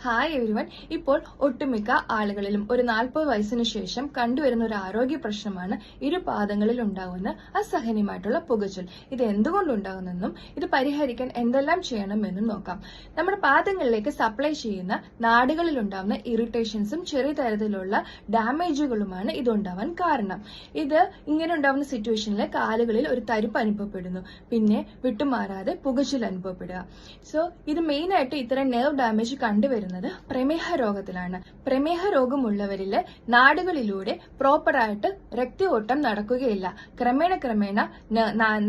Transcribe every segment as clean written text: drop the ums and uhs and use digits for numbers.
Hi everyone. ഇപ്പോൾ ഒട്ടുമിക്ക ആളുകളിലും ഒരു 40 വയസ്സിന് ശേഷം കണ്ടുവരുന്ന ഒരു ആരോഗ്യ പ്രശ്നമാണ് ഇരുപാദങ്ങളിൽ ഉണ്ടാകുന്ന അസഹനീയമായിട്ടുള്ള പുകച്ചിൽ. ഇത് എന്തുകൊണ്ടുണ്ടാകുന്നെന്നും ഇത് പരിഹരിക്കാൻ എന്തെല്ലാം ചെയ്യണമെന്നും നോക്കാം. നമ്മുടെ പാദങ്ങളിലേക്ക് സപ്ലൈ ചെയ്യുന്ന നാടുകളിൽ ഉണ്ടാകുന്ന ഇറിറ്റേഷൻസും ചെറിയ തരത്തിലുള്ള ഡാമേജുകളുമാണ് ഇതുണ്ടാവാൻ കാരണം. ഇത് ഇങ്ങനെ ഉണ്ടാകുന്ന സിറ്റുവേഷനിൽ കാലുകളിൽ ഒരു തരിപ്പ് അനുഭവപ്പെടുന്നു, പിന്നെ വിട്ടുമാറാതെ പുകച്ചിൽ അനുഭവപ്പെടുക. സോ ഇത് മെയിൻ ആയിട്ട് ഇത്തരം നെർവ് ഡാമേജ് കണ്ടുവരുന്നത് പ്രമേഹ രോഗത്തിലാണ്. പ്രമേഹ രോഗമുള്ളവരിൽ നാടുകളിലൂടെ പ്രോപ്പറായിട്ട് രക്തയോട്ടം നടക്കുകയില്ല. ക്രമേണ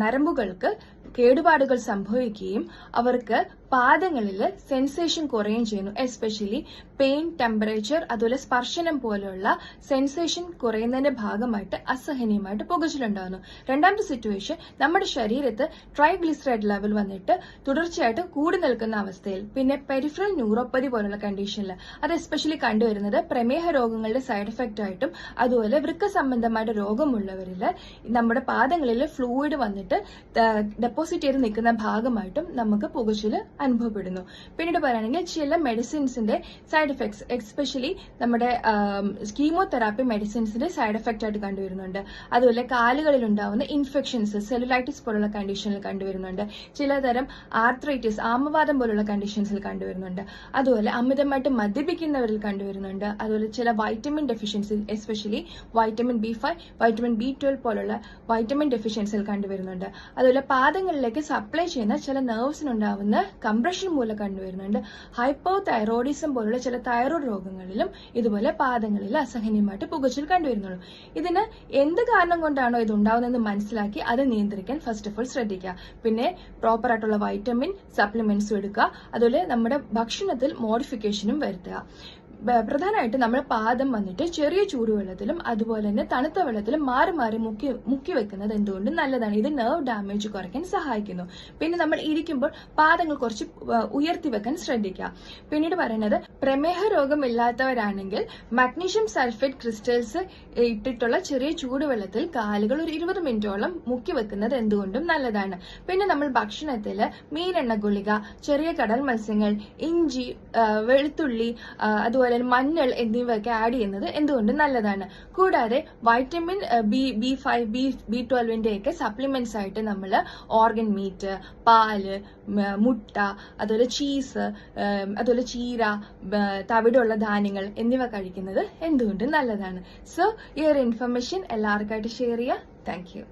നരമ്പുകൾക്ക് കേടുപാടുകൾ സംഭവിക്കുകയും അവർക്ക് പാദങ്ങളിൽ സെൻസേഷൻ കുറയുകയും ചെയ്യുന്നു. എസ്പെഷ്യലി പെയിൻ, ടെമ്പറേച്ചർ, അതുപോലെ സ്പർശനം പോലെയുള്ള സെൻസേഷൻ കുറയുന്നതിന്റെ ഭാഗമായിട്ട് അസഹനീയമായിട്ട് പുകച്ചിലുണ്ടാകുന്നു. രണ്ടാമത്തെ സിറ്റുവേഷൻ, നമ്മുടെ ശരീരത്ത് ട്രൈഗ്ലിസറൈഡ് ലെവൽ വന്നിട്ട് തുടർച്ചയായിട്ട് കൂടി നിൽക്കുന്ന അവസ്ഥയിൽ, പിന്നെ പെരിഫറൽ ന്യൂറോപ്പതി പോലുള്ള കണ്ടീഷനിൽ, അത് എസ്പെഷ്യലി കണ്ടുവരുന്നത് പ്രമേഹ രോഗങ്ങളുടെ സൈഡ് എഫക്റ്റ് ആയിട്ടും അതുപോലെ വൃക്ക സംബന്ധമായിട്ട് രോഗമുള്ളവരിൽ നമ്മുടെ പാദങ്ങളിൽ ഫ്ലൂയിഡ് വന്നിട്ട് ഡെപ്പോസിറ്റ് ചെയ്ത് നിൽക്കുന്ന ഭാഗമായിട്ടും നമുക്ക് പുകച്ചിൽ അനുഭവപ്പെടുന്നു. പിന്നീട് പറയുകയാണെങ്കിൽ ചില മെഡിസിൻസിന്റെ സൈഡ് എഫക്ട്സ്, എസ്പെഷ്യലി നമ്മുടെ കീമോതെറാപ്പി മെഡിസിൻസിന്റെ സൈഡ് എഫക്റ്റ് ആയിട്ട് കണ്ടുവരുന്നുണ്ട്. അതുപോലെ കാലുകളിൽ ഉണ്ടാവുന്ന ഇൻഫെക്ഷൻസ്, സെല്ലുലൈറ്റിസ് പോലുള്ള കണ്ടീഷനിൽ കണ്ടുവരുന്നുണ്ട്. ചിലതരം ആർത്രൈറ്റിസ്, ആമവാദം പോലുള്ള കണ്ടീഷൻസിൽ കണ്ടുവരുന്നുണ്ട്. അതുപോലെ അമിതമായിട്ട് മദ്യപിക്കുന്നവരിൽ കണ്ടുവരുന്നുണ്ട്. അതുപോലെ ചില vitamin deficiency, especially vitamin B5, vitamin B12 പോലുള്ള വൈറ്റമിൻ ഡെഫിഷ്യൻസിൽ കണ്ടുവരുന്നുണ്ട്. അതുപോലെ പാദങ്ങളിലേക്ക് സപ്ലൈ ചെയ്യുന്ന ചില നെർവ്സിനുണ്ടാവുന്ന കംപ്രഷൻ മൂലം കണ്ടുവരുന്നുണ്ട്. ഹൈപ്പോ തൈറോയിഡിസം പോലുള്ള ചില തൈറോയ്ഡ് രോഗങ്ങളിലും ഇതുപോലെ പാദങ്ങളിൽ അസഹനീയമായിട്ട് പുകച്ചിൽ കണ്ടുവരുന്നുള്ളൂ. ഇതിന് എന്ത് കാരണം കൊണ്ടാണോ ഇത് ഉണ്ടാവുന്നതെന്ന് മനസ്സിലാക്കി അത് നിയന്ത്രിക്കാൻ ഫസ്റ്റ് ഓഫ് ഓൾ ശ്രദ്ധിക്കുക. പിന്നെ പ്രോപ്പർ ആയിട്ടുള്ള വൈറ്റമിൻ സപ്ലിമെന്റ്സും എടുക്കുക. അതുപോലെ നമ്മുടെ ഭക്ഷണത്തിൽ മോഡിഫിക്കേഷനും വരുത്തുക. പ്രധാനമായിട്ട് നമ്മൾ പാദം വന്നിട്ട് ചെറിയ ചൂടുവെള്ളത്തിലും അതുപോലെ തന്നെ തണുത്ത വെള്ളത്തിലും മാറി മാറി മുക്കി വെക്കുന്നത് എന്തുകൊണ്ടും നല്ലതാണ്. ഇത് നെർവ് ഡാമേജ് കുറയ്ക്കാൻ സഹായിക്കുന്നു. പിന്നെ നമ്മൾ ഇരിക്കുമ്പോൾ പാദങ്ങൾ കുറച്ച് ഉയർത്തി വെക്കാൻ ശ്രദ്ധിക്കുക. പിന്നീട് പറയുന്നത്, പ്രമേഹ രോഗമില്ലാത്തവരാണെങ്കിൽ മഗ്നീഷ്യം സൾഫേറ്റ് ക്രിസ്റ്റൽസ് ഇട്ടിട്ടുള്ള ചെറിയ ചൂടുവെള്ളത്തിൽ കാലുകൾ ഒരു 20 മിനിറ്റോളം മുക്കി വെക്കുന്നത് എന്തുകൊണ്ടും നല്ലതാണ്. പിന്നെ നമ്മൾ ഭക്ഷണത്തിൽ മീനെണ്ണ ഗുളിക, ചെറിയ കടൽ മത്സ്യങ്ങൾ, ഇഞ്ചി, വെളുത്തുള്ളി, അതുപോലെ മഞ്ഞൾ എന്നിവയൊക്കെ ആഡ് ചെയ്യുന്നത് എന്തുകൊണ്ടും നല്ലതാണ്. കൂടാതെ വൈറ്റമിൻ B5, B12 ഒക്കെ സപ്ലിമെന്റ്സ് ആയിട്ട് നമ്മൾ ഓർഗൻ മീറ്റ്, പാല്, മുട്ട, അതുപോലെ ചീസ്, അതുപോലെ ചീര, തവിടുള്ള ധാന്യങ്ങൾ എന്നിവ കഴിക്കുന്നത് എന്തുകൊണ്ടും നല്ലതാണ്. സോ ഈ ഒരു ഇൻഫർമേഷൻ എല്ലാവർക്കായിട്ട് ഷെയർ ചെയ്യുക. Thank you.